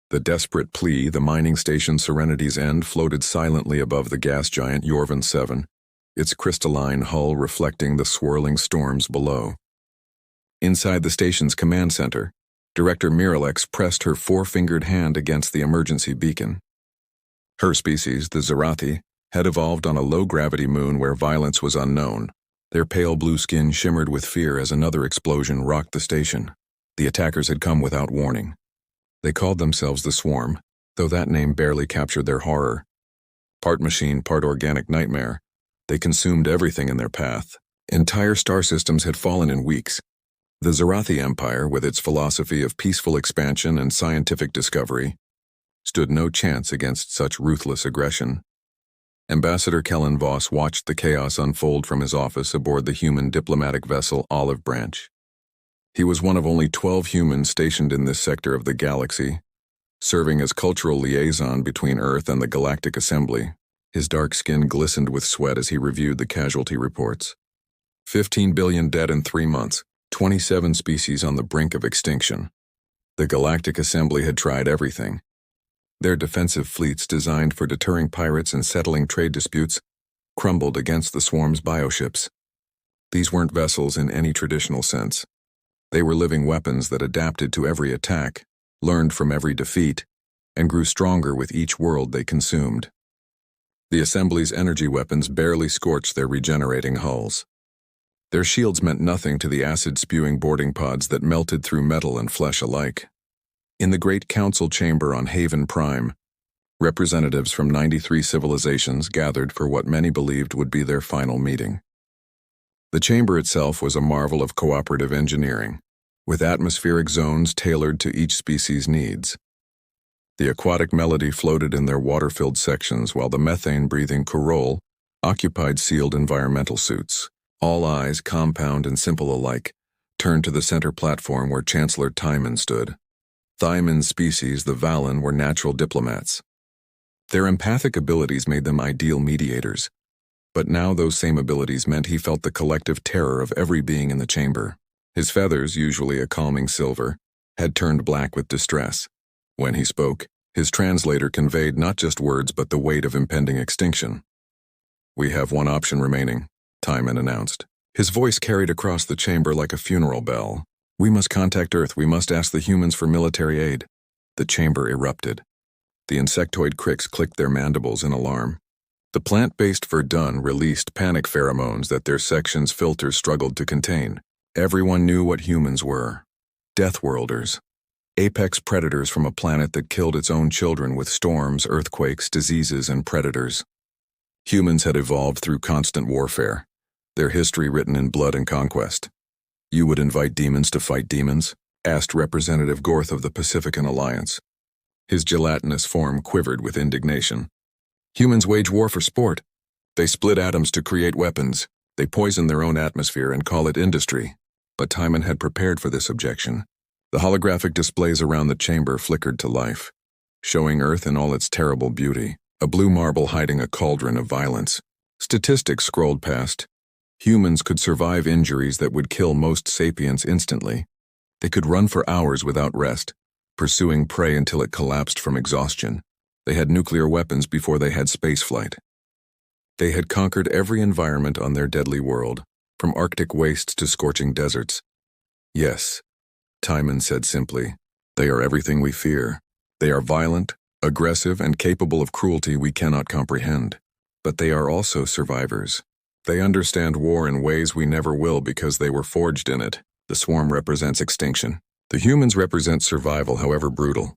The desperate plea, the mining station Serenity's End, floated silently above the gas giant Yorvan 7, its crystalline hull reflecting the swirling storms below. Inside the station's command center, Director Miralex pressed her four-fingered hand against the emergency beacon. Her species, the Zerathi, had evolved on a low-gravity moon where violence was unknown. Their pale blue skin shimmered with fear as another explosion rocked the station. The attackers had come without warning. They called themselves the Swarm, though that name barely captured their horror. Part machine, part organic nightmare, they consumed everything in their path. Entire star systems had fallen in weeks. The Zerathi Empire, with its philosophy of peaceful expansion and scientific discovery, stood no chance against such ruthless aggression. Ambassador Kellen Voss watched the chaos unfold from his office aboard the human diplomatic vessel Olive Branch. He was one of only 12 humans stationed in this sector of the galaxy, serving as cultural liaison between Earth and the Galactic Assembly. His dark skin glistened with sweat as he reviewed the casualty reports. 15 billion dead in 3 months, 27 species on the brink of extinction. The Galactic Assembly had tried everything. Their defensive fleets, designed for deterring pirates and settling trade disputes, crumbled against the Swarm's bioships. These weren't vessels in any traditional sense. They were living weapons that adapted to every attack, learned from every defeat, and grew stronger with each world they consumed. The Assembly's energy weapons barely scorched their regenerating hulls. Their shields meant nothing to the acid-spewing boarding pods that melted through metal and flesh alike. In the Great Council Chamber on Haven Prime, representatives from 93 civilizations gathered for what many believed would be their final meeting. The chamber itself was a marvel of cooperative engineering, with atmospheric zones tailored to each species' needs. The aquatic melody floated in their water-filled sections, while the methane-breathing Corol occupied sealed environmental suits. All eyes, compound and simple alike, turned to the center platform where Chancellor Timon stood. Thymon's species, the Valen, were natural diplomats. Their empathic abilities made them ideal mediators, but now those same abilities meant he felt the collective terror of every being in the chamber. His feathers, usually a calming silver, had turned black with distress. When he spoke, his translator conveyed not just words but the weight of impending extinction. "We have one option remaining," Timon announced. His voice carried across the chamber like a funeral bell. "We must contact Earth. We must ask the humans for military aid." The chamber erupted. The insectoid cricks clicked their mandibles in alarm. The plant-based Verdun released panic pheromones that their section's filters struggled to contain. Everyone knew what humans were. Deathworlders. Apex predators from a planet that killed its own children with storms, earthquakes, diseases, and predators. Humans had evolved through constant warfare, their history written in blood and conquest. "You would invite demons to fight demons?" asked Representative Gorth of the Pacifican Alliance. His gelatinous form quivered with indignation. "Humans wage war for sport. They split atoms to create weapons. They poison their own atmosphere and call it industry." But Timon had prepared for this objection. The holographic displays around the chamber flickered to life, showing Earth in all its terrible beauty, a blue marble hiding a cauldron of violence. Statistics scrolled past. Humans could survive injuries that would kill most sapiens instantly. They could run for hours without rest, pursuing prey until it collapsed from exhaustion. They had nuclear weapons before they had spaceflight. They had conquered every environment on their deadly world, from Arctic wastes to scorching deserts. "Yes," Timon said simply, "they are everything we fear. They are violent, aggressive, and capable of cruelty we cannot comprehend. But they are also survivors. They understand war in ways we never will because they were forged in it." The Swarm represents extinction. The humans represent survival, however brutal.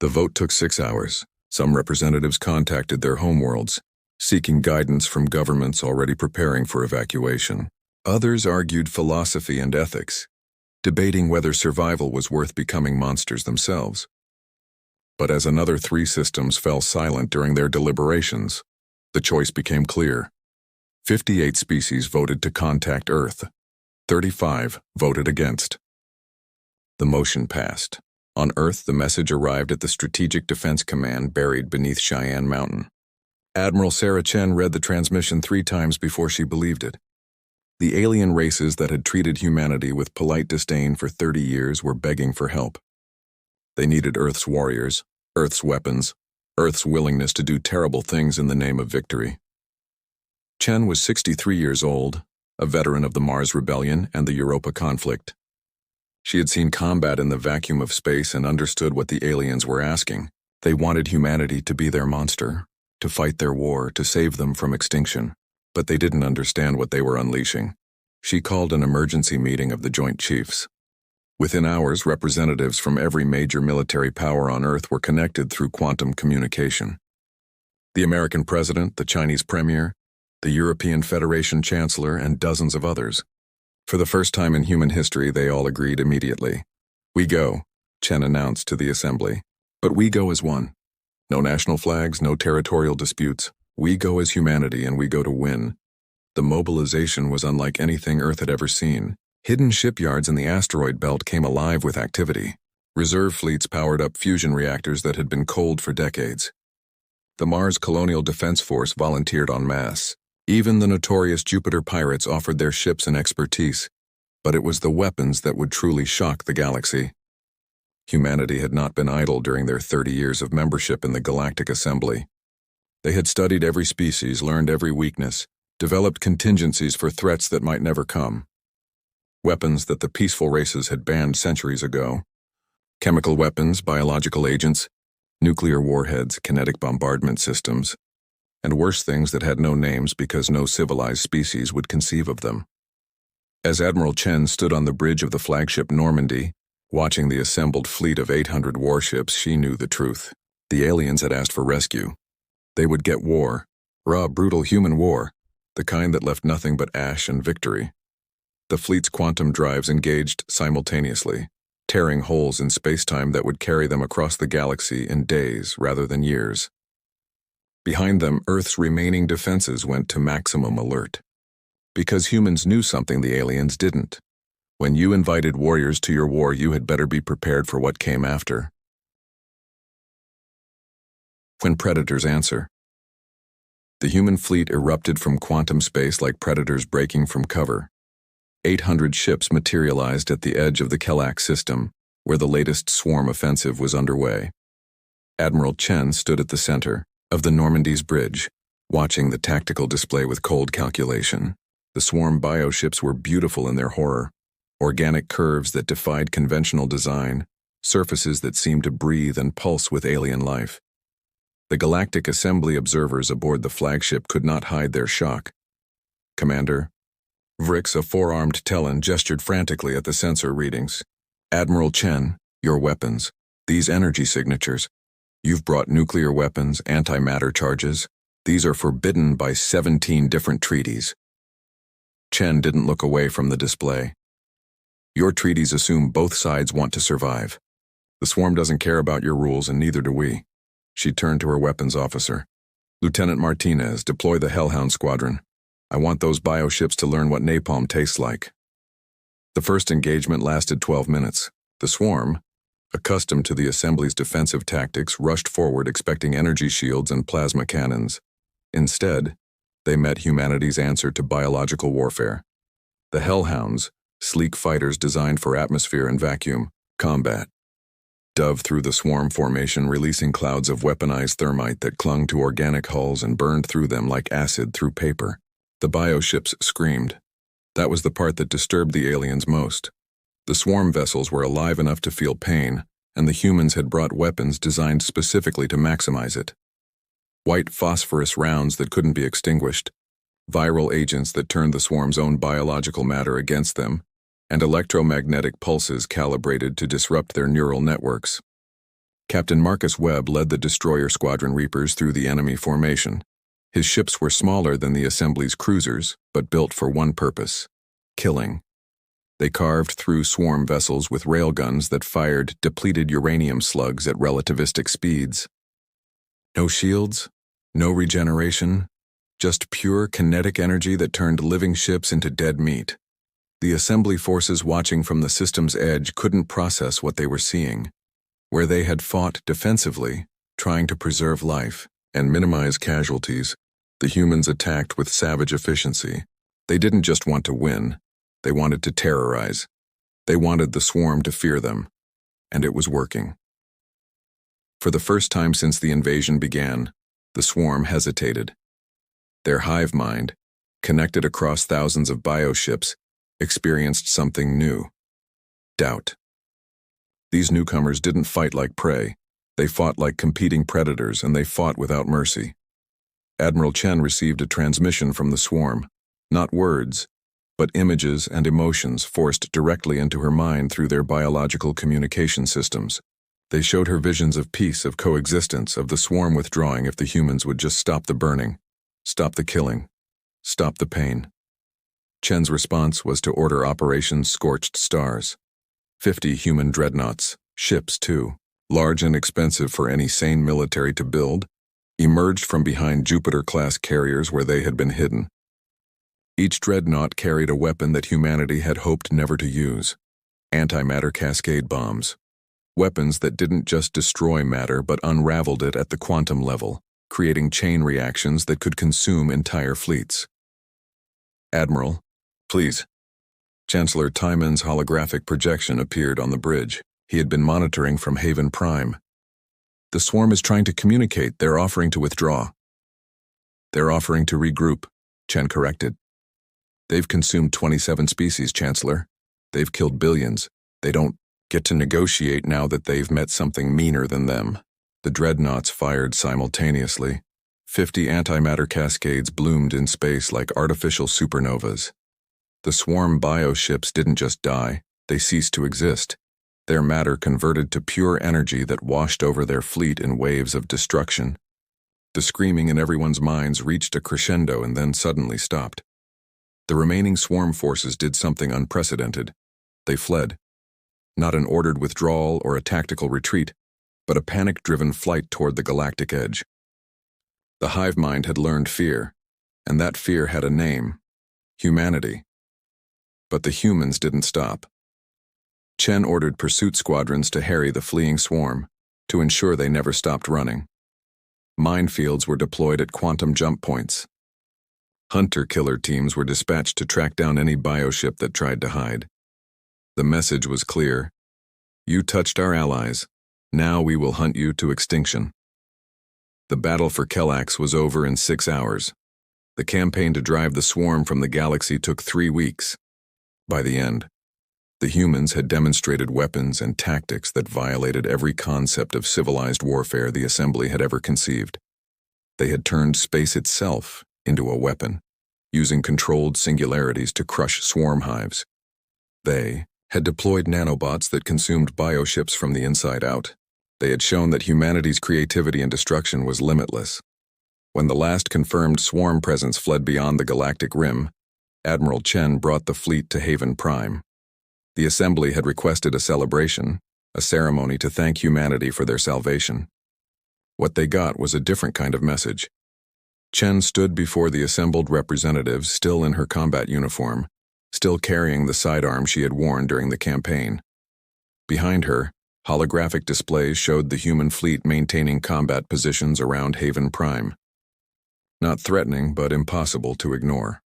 The vote took 6 hours. Some representatives contacted their homeworlds, seeking guidance from governments already preparing for evacuation. Others argued philosophy and ethics, debating whether survival was worth becoming monsters themselves. But as another 3 systems fell silent during their deliberations, the choice became clear. 58 species voted to contact Earth. 35 voted against. The motion passed. On Earth, the message arrived at the Strategic Defense Command buried beneath Cheyenne Mountain. Admiral Sarah Chen read the transmission 3 times before she believed it. The alien races that had treated humanity with polite disdain for 30 years were begging for help. They needed Earth's warriors, Earth's weapons, Earth's willingness to do terrible things in the name of victory. Chen was 63 years old, a veteran of the Mars Rebellion and the Europa conflict. She had seen combat in the vacuum of space and understood what the aliens were asking. They wanted humanity to be their monster, to fight their war, to save them from extinction. But they didn't understand what they were unleashing. She called an emergency meeting of the Joint Chiefs. Within hours, representatives from every major military power on Earth were connected through quantum communication. The American president, the Chinese premier, the European Federation chancellor, and dozens of others. For the first time in human history, they all agreed immediately. "We go," Chen announced to the assembly. "But we go as one. No national flags, no territorial disputes. We go as humanity, and we go to win." The mobilization was unlike anything Earth had ever seen. Hidden shipyards in the asteroid belt came alive with activity. Reserve fleets powered up fusion reactors that had been cold for decades. The Mars Colonial Defense Force volunteered en masse. Even the notorious Jupiter pirates offered their ships and expertise. But it was the weapons that would truly shock the galaxy. Humanity had not been idle during their 30 years of membership in the Galactic Assembly. They had studied every species, learned every weakness, developed contingencies for threats that might never come. Weapons that the peaceful races had banned centuries ago. Chemical weapons, biological agents, nuclear warheads, kinetic bombardment systems, and worse things that had no names because no civilized species would conceive of them. As Admiral Chen stood on the bridge of the flagship Normandy, watching the assembled fleet of 800 warships, she knew the truth. The aliens had asked for rescue. They would get war, raw, brutal human war, the kind that left nothing but ash and victory. The fleet's quantum drives engaged simultaneously, tearing holes in space-time that would carry them across the galaxy in days rather than years. Behind them, Earth's remaining defenses went to maximum alert. Because humans knew something the aliens didn't. When you invited warriors to your war, you had better be prepared for what came after. When predators answer. The human fleet erupted from quantum space like predators breaking from cover. 800 ships materialized at the edge of the Kelak system, where the latest swarm offensive was underway. Admiral Chen stood at the center of the Normandy's bridge, watching the tactical display with cold calculation. The swarm bioships were beautiful in their horror, organic curves that defied conventional design, surfaces that seemed to breathe and pulse with alien life. The Galactic Assembly observers aboard the flagship could not hide their shock. "Commander," Vrix, a four-armed Tellan, gestured frantically at the sensor readings. "Admiral Chen, your weapons, these energy signatures. You've brought nuclear weapons, antimatter charges. These are forbidden by 17 different treaties." Chen didn't look away from the display. "Your treaties assume both sides want to survive. The swarm doesn't care about your rules, and neither do we." She turned to her weapons officer. "Lieutenant Martinez, deploy the Hellhound Squadron. I want those bioships to learn what napalm tastes like." The first engagement lasted 12 minutes. The swarm, accustomed to the Assembly's defensive tactics, rushed forward expecting energy shields and plasma cannons. Instead, they met humanity's answer to biological warfare. The Hellhounds, sleek fighters designed for atmosphere and vacuum combat, dove through the swarm formation, releasing clouds of weaponized thermite that clung to organic hulls and burned through them like acid through paper. The bioships screamed. That was the part that disturbed the aliens most. The swarm vessels were alive enough to feel pain, and the humans had brought weapons designed specifically to maximize it. White phosphorus rounds that couldn't be extinguished, viral agents that turned the swarm's own biological matter against them, and electromagnetic pulses calibrated to disrupt their neural networks. Captain Marcus Webb led the destroyer squadron Reapers through the enemy formation. His ships were smaller than the Assembly's cruisers, but built for one purpose: killing. They carved through swarm vessels with railguns that fired depleted uranium slugs at relativistic speeds. No shields, no regeneration, just pure kinetic energy that turned living ships into dead meat. The Assembly forces watching from the system's edge couldn't process what they were seeing. Where they had fought defensively, trying to preserve life and minimize casualties, the humans attacked with savage efficiency. They didn't just want to win, they wanted to terrorize. They wanted the swarm to fear them, and it was working. For the first time since the invasion began, the swarm hesitated. Their hive mind, connected across thousands of bioships, experienced something new. Doubt. These newcomers didn't fight like prey. They fought like competing predators, and they fought without mercy. Admiral Chen received a transmission from the swarm, not words, but images and emotions forced directly into her mind through their biological communication systems. They showed her visions of peace, of coexistence, of the swarm withdrawing if the humans would just stop the burning, stop the killing, stop the pain. Chen's response was to order Operation Scorched Stars. 50 human dreadnoughts, ships too, large and expensive for any sane military to build, emerged from behind Jupiter-class carriers where they had been hidden. Each dreadnought carried a weapon that humanity had hoped never to use: antimatter cascade bombs. Weapons that didn't just destroy matter but unraveled it at the quantum level, creating chain reactions that could consume entire fleets. Admiral, please. Chancellor Timon's holographic projection appeared on the bridge. He had been monitoring from Haven Prime. The swarm is trying to communicate. They're offering to withdraw. They're offering to regroup, Chen corrected. They've consumed 27 species, Chancellor. They've killed billions. They don't get to negotiate now that they've met something meaner than them. The dreadnoughts fired simultaneously. 50 antimatter cascades bloomed in space like artificial supernovas. The swarm bioships didn't just die, they ceased to exist. Their matter converted to pure energy that washed over their fleet in waves of destruction. The screaming in everyone's minds reached a crescendo and then suddenly stopped. The remaining swarm forces did something unprecedented. They fled. Not an ordered withdrawal or a tactical retreat, but a panic-driven flight toward the galactic edge. The hive mind had learned fear, and that fear had a name: humanity. But the humans didn't stop. Chen ordered pursuit squadrons to harry the fleeing swarm, to ensure they never stopped running. Minefields were deployed at quantum jump points. Hunter-killer teams were dispatched to track down any bioship that tried to hide. The message was clear: you touched our allies. Now we will hunt you to extinction. The battle for Kellax was over in 6 hours. The campaign to drive the swarm from the galaxy took 3 weeks. By the end, the humans had demonstrated weapons and tactics that violated every concept of civilized warfare the Assembly had ever conceived. They had turned space itself into a weapon, using controlled singularities to crush swarm hives. They had deployed nanobots that consumed bioships from the inside out. They had shown that humanity's creativity and destruction was limitless. When the last confirmed swarm presence fled beyond the galactic rim, Admiral Chen brought the fleet to Haven Prime. The Assembly had requested a celebration, a ceremony to thank humanity for their salvation. What they got was a different kind of message. Chen stood before the assembled representatives, still in her combat uniform, still carrying the sidearm she had worn during the campaign. Behind her, holographic displays showed the human fleet maintaining combat positions around Haven Prime. Not threatening, but impossible to ignore.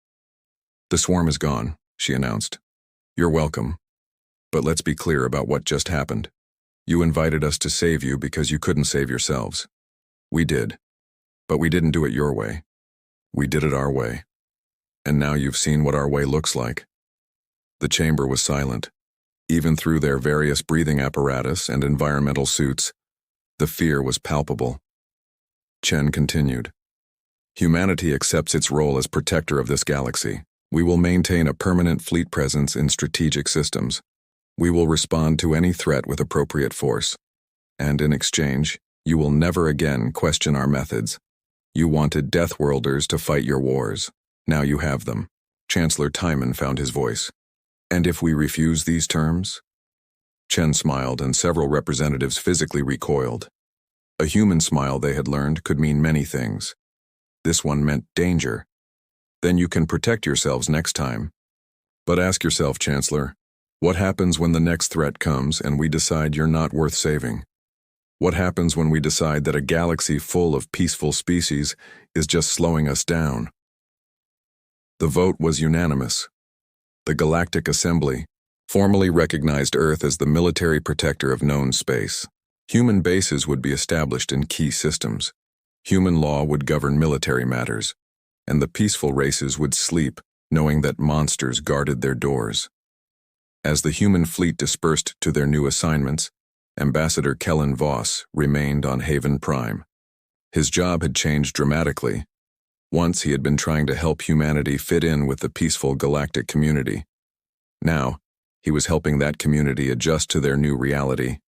"The swarm is gone," she announced. "You're welcome. But let's be clear about what just happened. You invited us to save you because you couldn't save yourselves. We did. But we didn't do it your way. We did it our way. And now you've seen what our way looks like." The chamber was silent. Even through their various breathing apparatus and environmental suits, the fear was palpable. Chen continued. "Humanity accepts its role as protector of this galaxy. We will maintain a permanent fleet presence in strategic systems. We will respond to any threat with appropriate force. And in exchange, you will never again question our methods. You wanted Deathworlders to fight your wars. Now you have them." Chancellor Timon found his voice. "And if we refuse these terms?" Chen smiled, and several representatives physically recoiled. A human smile, they had learned, could mean many things. This one meant danger. Then you can protect yourselves next time. But ask yourself, Chancellor, what happens when the next threat comes and we decide you're not worth saving? What happens when we decide that a galaxy full of peaceful species is just slowing us down? The vote was unanimous. The Galactic Assembly formally recognized Earth as the military protector of known space. Human bases would be established in key systems. Human law would govern military matters, and the peaceful races would sleep, knowing that monsters guarded their doors. As the human fleet dispersed to their new assignments, Ambassador Kellen Voss remained on Haven Prime. His job had changed dramatically. Once he had been trying to help humanity fit in with the peaceful galactic community. Now, he was helping that community adjust to their new reality.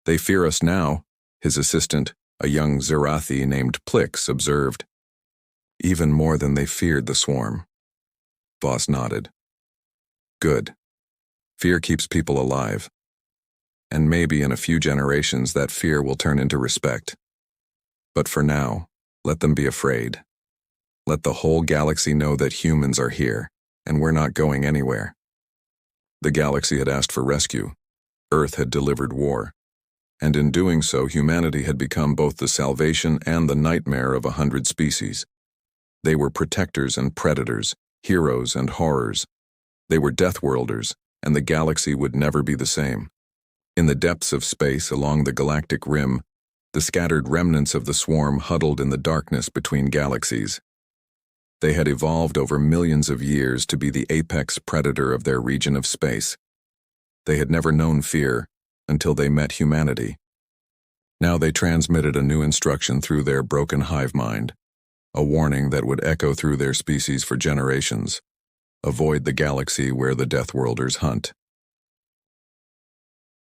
"They fear us now," his assistant, a young Zerathi named Plix, observed. "Even more than they feared the swarm." Voss nodded. "Good. Fear keeps people alive. And maybe in a few generations that fear will turn into respect. But for now, let them be afraid. Let the whole galaxy know that humans are here, and we're not going anywhere." The galaxy had asked for rescue. Earth had delivered war. And in doing so, humanity had become both the salvation and the nightmare of 100 species. They were protectors and predators, heroes and horrors. They were Deathworlders, and the galaxy would never be the same. In the depths of space along the galactic rim, the scattered remnants of the swarm huddled in the darkness between galaxies. They had evolved over millions of years to be the apex predator of their region of space. They had never known fear until they met humanity. Now they transmitted a new instruction through their broken hive mind, a warning that would echo through their species for generations. Avoid the galaxy where the Deathworlders hunt.